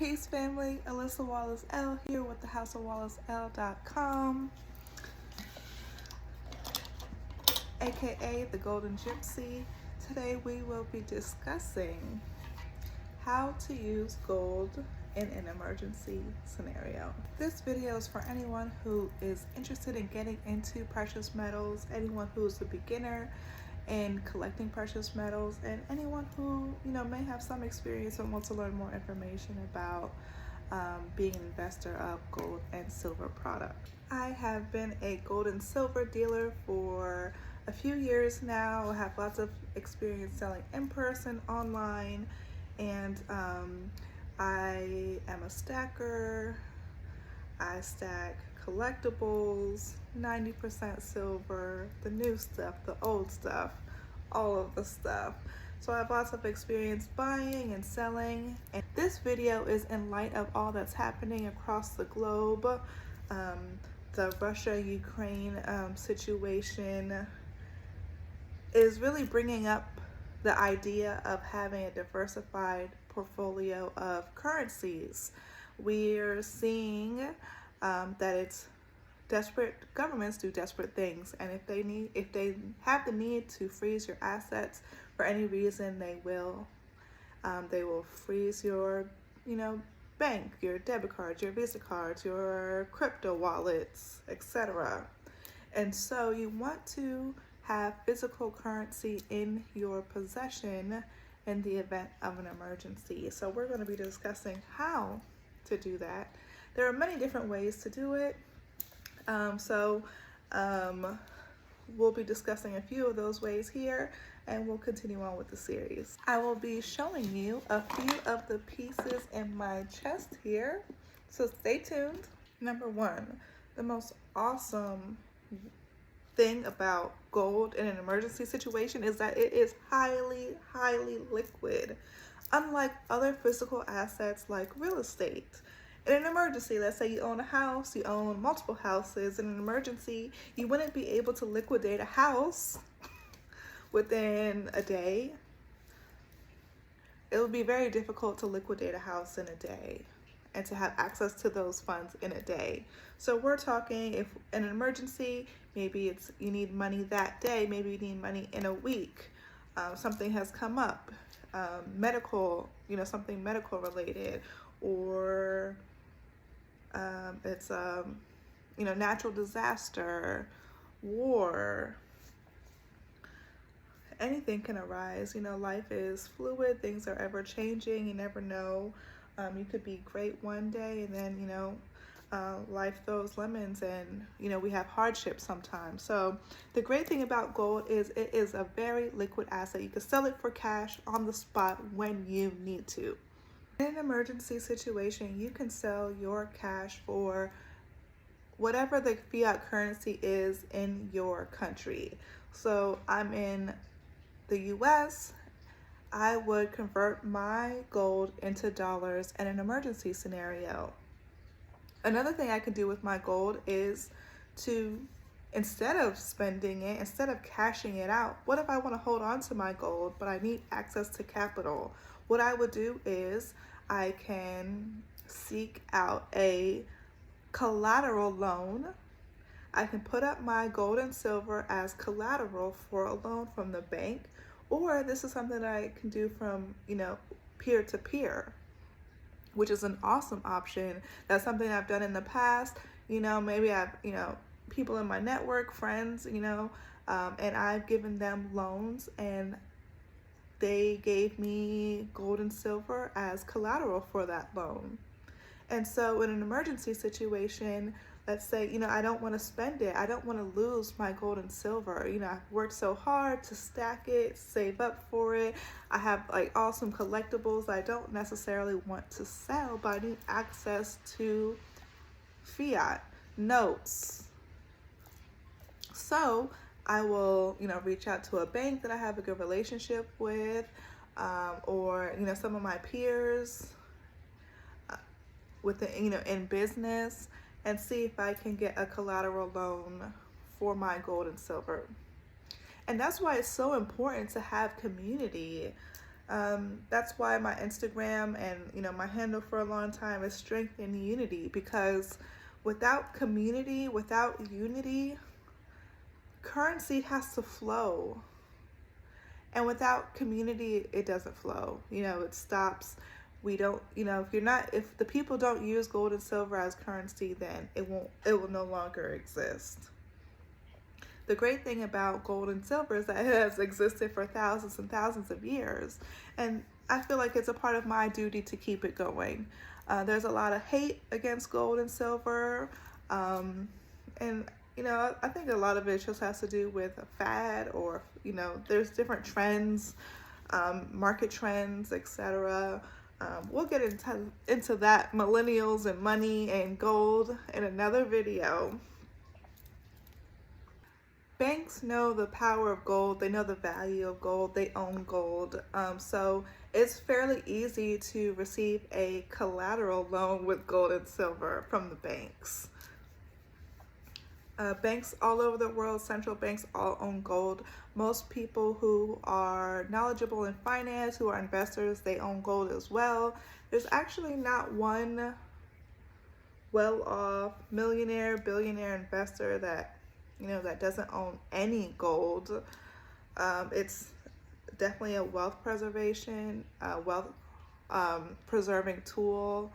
Peace family, Alyssa Wallace L here with the houseofwallacel.com, aka the Golden Gypsy. Today we will be discussing how to use gold in an emergency scenario. This video is for anyone who is interested in getting into precious metals, anyone who's a beginner in collecting precious metals, and anyone who may have some experience and wants to learn more information about being an investor of gold and silver products. I have been a gold and silver dealer for a few years now. I have lots of experience selling in person, online, and I am a stacker. I stack collectibles, 90% silver, the new stuff, the old stuff, all of the stuff. So I have lots of experience buying and selling. And this video is in light of all that's happening across the globe. The Russia-Ukraine situation is really bringing up the idea of having a diversified portfolio of currencies. We're seeing that it's desperate governments do desperate things, and if they have the need to freeze your assets for any reason, they will freeze your bank, your debit cards, your Visa cards, your crypto wallets, etc. And so you want to have physical currency in your possession in the event of an emergency. So we're going to be discussing how to do that. There are many different ways to do it. We'll be discussing a few of those ways here, and we'll continue on with the series. I will be showing you a few of the pieces in my chest here, so stay tuned. Number one, the most awesome thing about gold in an emergency situation is that it is highly liquid, unlike other physical assets like real estate. In an emergency, let's say you own a house, you own multiple houses. In an emergency, you wouldn't be able to liquidate a house within a day. It would be very difficult to liquidate a house in a day and to have access to those funds in a day. So we're talking, if in an emergency, maybe you need money that day, maybe you need money in a week. Something has come up, medical, something medical related, or it's natural disaster, war. Anything can arise. Life is fluid, things are ever changing, you never know. You could be great one day, and then life throws lemons, and we have hardships sometimes. So the great thing about gold is it is a very liquid asset. You can sell it for cash on the spot when you need to. In an emergency situation, you can sell your cash for whatever the fiat currency is in your country. So I'm in the US, I would convert my gold into dollars in an emergency scenario. Another thing I can do with my gold is to, instead of spending it, instead of cashing it out, what if I want to hold on to my gold, but I need access to capital? What I would do is I can seek out a collateral loan. I can put up my gold and silver as collateral for a loan from the bank, or this is something that I can do from, peer to peer, which is an awesome option. That's something I've done in the past. Maybe I've, people in my network, friends, and I've given them loans, and they gave me gold and silver as collateral for that loan. And so in an emergency situation, let's say, I don't want to spend it. I don't want to lose my gold and silver. I've worked so hard to stack it, save up for it. I have awesome collectibles I don't necessarily want to sell, but I need access to fiat notes. So I will, reach out to a bank that I have a good relationship with, or, some of my peers in business, and see if I can get a collateral loan for my gold and silver. And that's why it's so important to have community. That's why my Instagram and my handle for a long time is strength and unity, because without community, without unity, currency has to flow. And without community, it doesn't flow. It stops. We don't, if the people don't use gold and silver as currency, then it will no longer exist. The great thing about gold and silver is that it has existed for thousands and thousands of years. And I feel like it's a part of my duty to keep it going. There's a lot of hate against gold and silver. And I think a lot of it just has to do with a fad, or there's different trends, market trends, etc. We'll get into that, millennials and money and gold, in another video. Banks know the power of gold. They know the value of gold. They own gold. So it's fairly easy to receive a collateral loan with gold and silver from the banks. Banks all over the world, central banks, all own gold. Most people who are knowledgeable in finance, who are investors, they own gold as well. There's actually not one well-off millionaire, billionaire investor that doesn't own any gold. It's definitely a wealth preservation, wealth preserving tool.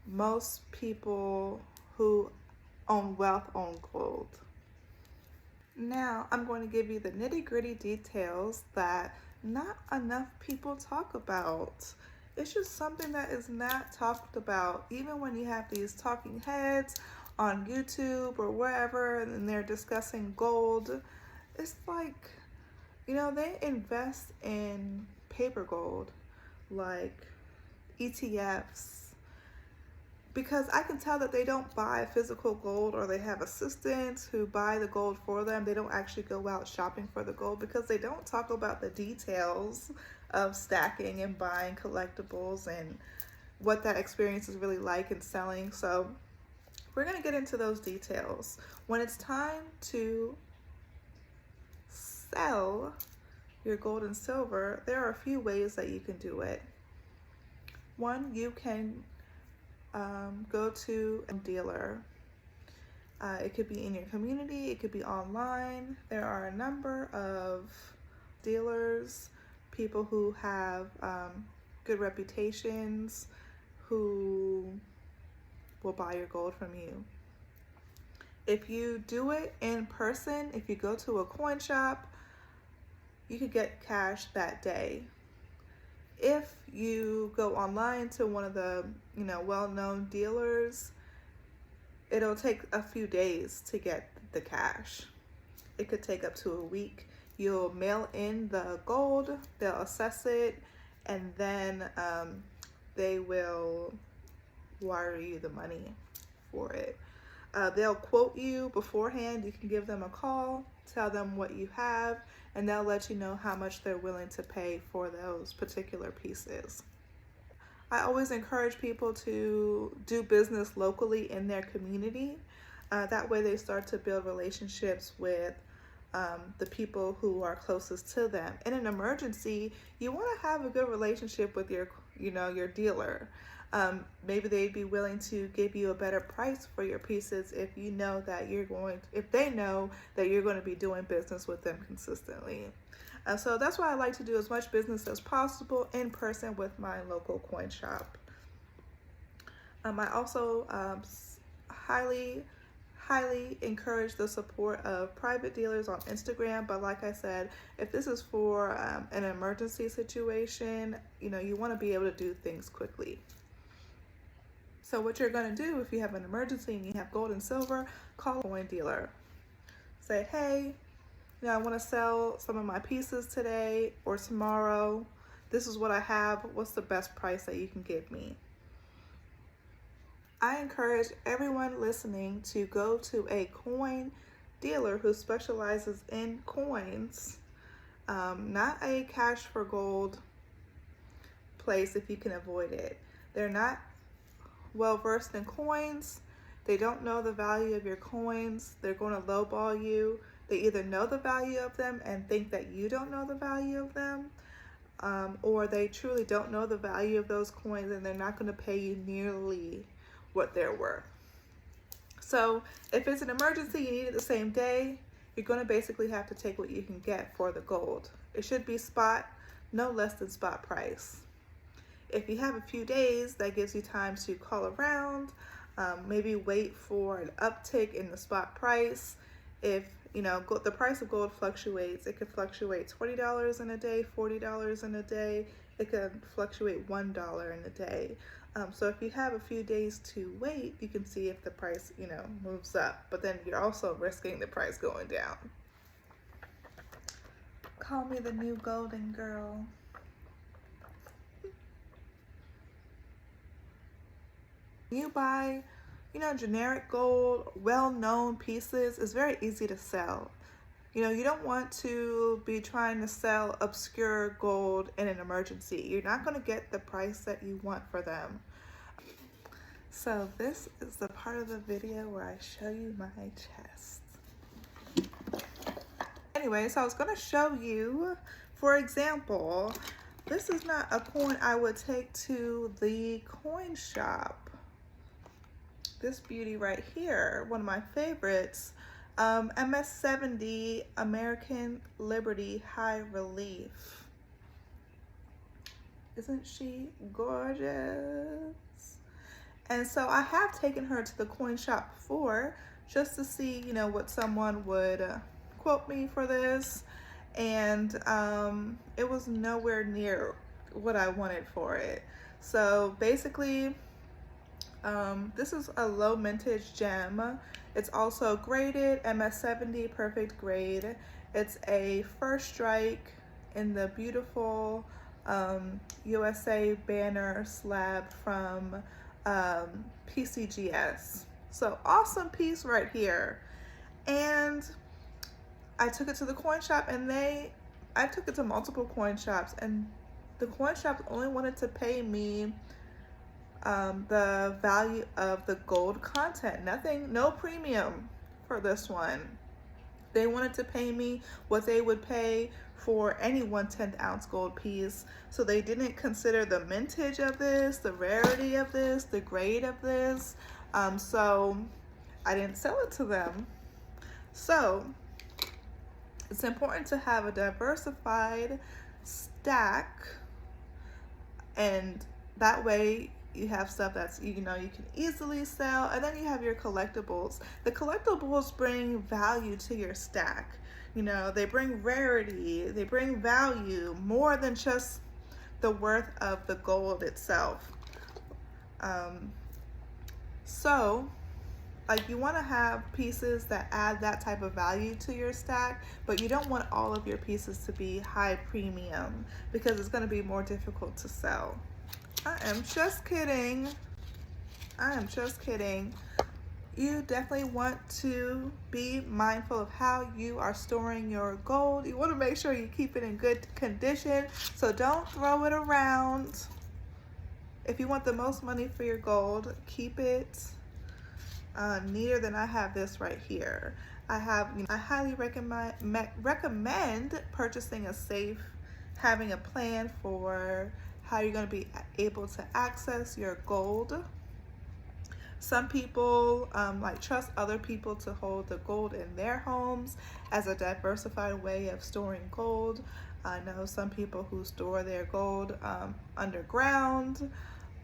Most people who own wealth own gold. Now I'm going to give you the nitty-gritty details that not enough people talk about. It's just something that is not talked about, even when you have these talking heads on YouTube or wherever, and they're discussing gold. It's like, they invest in paper gold, like ETFs, because I can tell that they don't buy physical gold, or they have assistants who buy the gold for them. They don't actually go out shopping for the gold, because they don't talk about the details of stacking and buying collectibles and what that experience is really like and selling. So we're going to get into those details. When it's time to sell your gold and silver, there are a few ways that you can do it. One, you can go to a dealer. It could be in your community, it could be online. There are a number of dealers, people who have good reputations, who will buy your gold from you. If you do it in person, if you go to a coin shop, you could get cash that day. If you go online to one of the well-known dealers, it'll take a few days to get the cash. It could take up to a week. You'll mail in the gold, they'll assess it, and then they will wire you the money for it. They'll quote you beforehand. You can give them a call, tell them what you have, and they'll let you know how much they're willing to pay for those particular pieces. I always encourage people to do business locally in their community. That way they start to build relationships with the people who are closest to them. In an emergency, you want to have a good relationship with your dealer. Maybe they'd be willing to give you a better price for your pieces if they know that you're going to be doing business with them consistently. So that's why I like to do as much business as possible in person with my local coin shop. I also highly encourage the support of private dealers on Instagram, but like I said, if this is for an emergency situation, you want to be able to do things quickly. So what you're going to do if you have an emergency and you have gold and silver, call a coin dealer. Say, hey, I want to sell some of my pieces today or tomorrow. This is what I have. What's the best price that you can give me? I encourage everyone listening to go to a coin dealer who specializes in coins, not a cash for gold place if you can avoid it. They're not well versed in coins. They don't know the value of your coins. They're going to lowball you. They either know the value of them and think that you don't know the value of them. or they truly don't know the value of those coins and they're not going to pay you nearly what they're worth. So if it's an emergency, you need it the same day, you're going to basically have to take what you can get for the gold. It should be spot, no less than spot price. If you have a few days, that gives you time to call around, maybe wait for an uptick in the spot price. If the price of gold fluctuates, it could fluctuate $20 in a day, $40 in a day. It could fluctuate $1 in a day. So if you have a few days to wait, you can see if the price, moves up. But then you're also risking the price going down. Call me the new golden girl. You buy, generic gold, well-known pieces, it's very easy to sell. You don't want to be trying to sell obscure gold in an emergency. You're not going to get the price that you want for them. So this is the part of the video where I show you my chest. Anyway, so I was going to show you, for example, this is not a coin I would take to the coin shop. This beauty right here, one of my favorites, MS-70 American Liberty High Relief. Isn't she gorgeous? And so I have taken her to the coin shop before just to see, what someone would quote me for this. And it was nowhere near what I wanted for it. So basically, this is a low mintage gem. It's also graded MS-70 perfect grade. It's a first strike in the beautiful USA banner slab from PCGS. So awesome piece right here. And I took it to the coin shop, and I took it to multiple coin shops, and the coin shops only wanted to pay me the value of the gold content. No premium for this one. They wanted to pay me what they would pay for any 1/10 ounce gold piece. So they didn't consider the mintage of this, the rarity of this, the grade of this. So I didn't sell it to them. So it's important to have a diversified stack, and that way you have stuff that's, you can easily sell. And then you have your collectibles. The collectibles bring value to your stack. They bring rarity, they bring value more than just the worth of the gold itself. So you want to have pieces that add that type of value to your stack, but you don't want all of your pieces to be high premium because it's going to be more difficult to sell. I am just kidding. You definitely want to be mindful of how you are storing your gold. You want to make sure you keep it in good condition, so don't throw it around. If you want the most money for your gold, keep it neater than I have this right here. I highly recommend purchasing a safe, having a plan for how you're going to be able to access your gold. Some people trust other people to hold the gold in their homes as a diversified way of storing gold. I know some people who store their gold underground,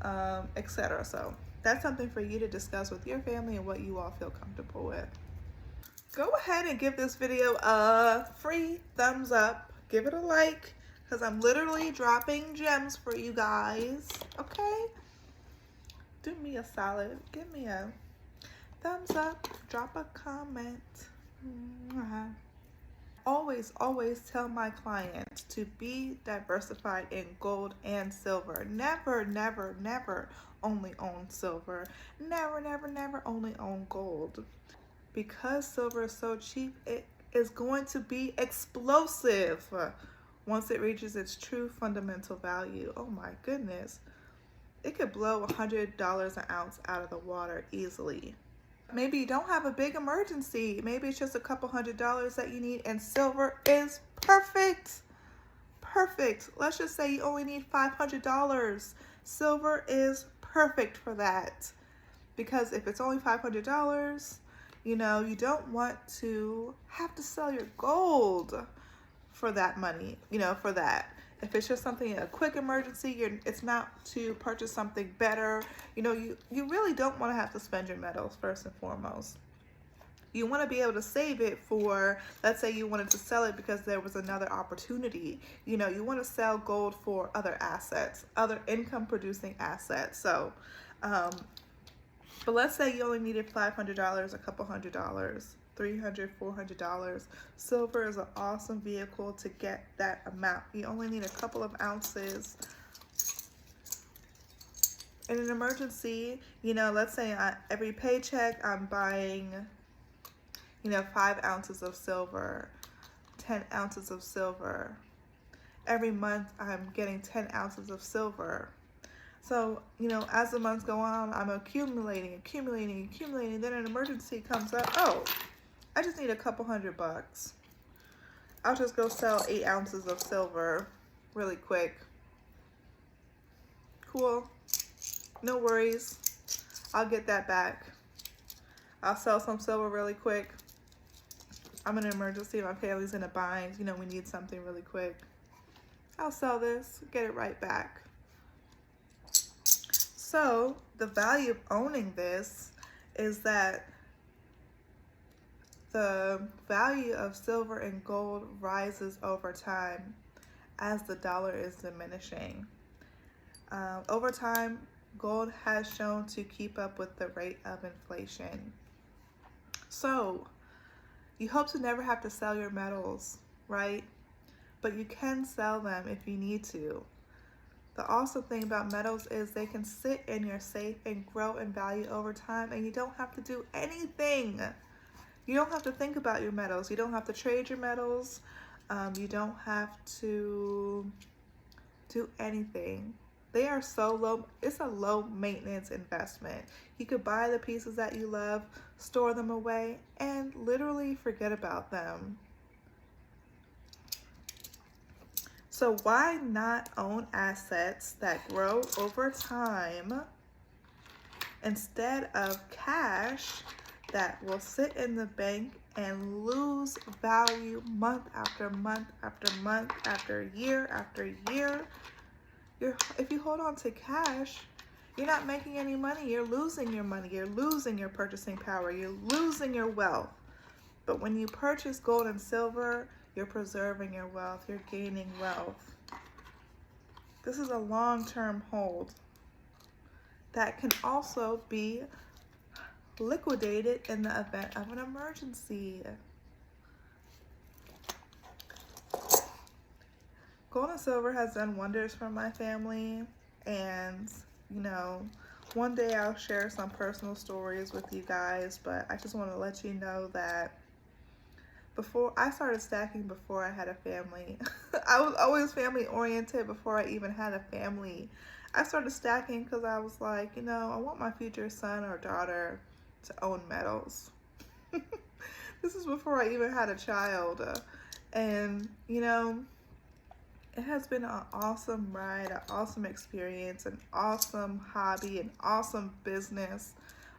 etc. So that's something for you to discuss with your family and what you all feel comfortable with. Go ahead and give this video a free thumbs up. Give it a like, because I'm literally dropping gems for you guys, okay? Do me a solid. Give me a thumbs up. Drop a comment. Always tell my clients to be diversified in gold and silver. Never only own silver. Never only own gold. Because silver is so cheap, it is going to be explosive once it reaches its true fundamental value. Oh my goodness. It could blow $100 an ounce out of the water easily. Maybe you don't have a big emergency. Maybe it's just a couple $100s that you need, and silver is perfect. perfect. Let's just say you only need $500. Silver is perfect for that. Because if it's only $500, you know, you don't want to have to sell your gold for that money, you know, for that. If it's just something, a quick emergency, it's not to purchase something better. You know, you really don't want to have to spend your metals first and foremost. You want to be able to save it for, let's say you wanted to sell it because there was another opportunity. You know, you want to sell gold for other assets, other income producing assets. So, but let's say you only needed $500, a couple $100, $300, $400. Silver is an awesome vehicle to get that amount. You only need a couple of ounces. In an emergency, you know, let's say every paycheck I'm buying, you know, 5 ounces of silver, 10 ounces of silver. Every month I'm getting 10 ounces of silver. So, you know, as the months go on, I'm accumulating. Then an emergency comes up. Oh, I just need a couple $100. I'll just go sell 8 ounces of silver really quick. Cool. No worries. I'll get that back. I'll sell some silver really quick. I'm in an emergency. My family's in a bind. You know, we need something really quick. I'll sell this, get it right back. So the value of owning this is that the value of silver and gold rises over time as the dollar is diminishing. Over time, gold has shown to keep up with the rate of inflation. So you hope to never have to sell your metals, right? But you can sell them if you need to. The awesome thing about metals is they can sit in your safe and grow in value over time, and you don't have to do anything. You don't have to think about your metals. You don't have to trade your metals. You don't have to do anything. They are so low. It's a low maintenance investment. You could buy the pieces that you love, store them away, and literally forget about them. So why not own assets that grow over time instead of cash that will sit in the bank and lose value month after month after month after year after year? If you hold on to cash, you're not making any money. You're losing your money. You're losing your purchasing power. You're losing your wealth. But when you purchase gold and silver, you're preserving your wealth. You're gaining wealth. This is a long-term hold that can also be liquidated in the event of an emergency. Gold and silver has done wonders for my family, and you know, one day I'll share some personal stories with you guys, but I just want to let you know that before I started stacking, before I had a family, I was always family oriented before I even had a family. I started stacking because I was like, you know, I want my future son or daughter to own metals. This is before I even had a child. And, you know, it has been an awesome ride, an awesome experience, an awesome hobby, an awesome business.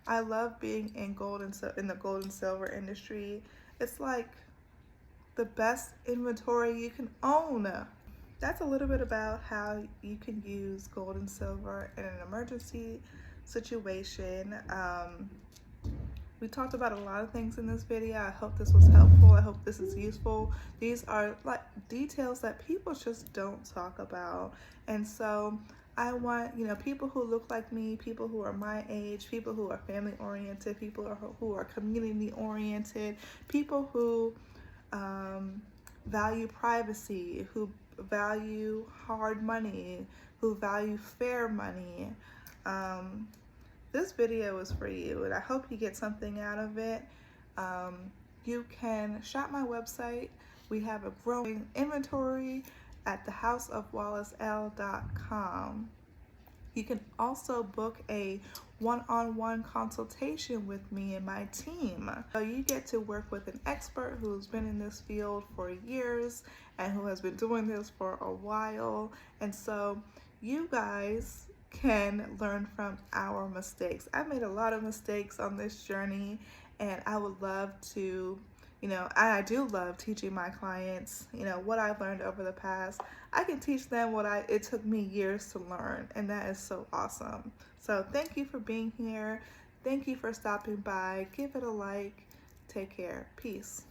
I love being in the gold and silver industry. It's like the best inventory you can own. That's a little bit about how you can use gold and silver in an emergency situation. We talked about a lot of things in this video. I hope this was helpful. I hope this is useful. These are like details that people just don't talk about. And so I want, you know, people who look like me, people who are my age, people who are family oriented, people who are community oriented, people who value privacy, who value hard money, who value fair money. This video is for you, and I hope you get something out of it. You can shop my website. We have a growing inventory at thehouseofwallacel.com. You can also book a one-on-one consultation with me and my team. So you get to work with an expert who's been in this field for years and who has been doing this for a while. And so you guys can learn from our mistakes. I've made a lot of mistakes on this journey, and I would love to, I do love teaching my clients, what I've learned over the past. I can teach them what it took me years to learn, and that is so awesome. So thank you for being here. Thank you for stopping by. Give it a like. Take care. Peace.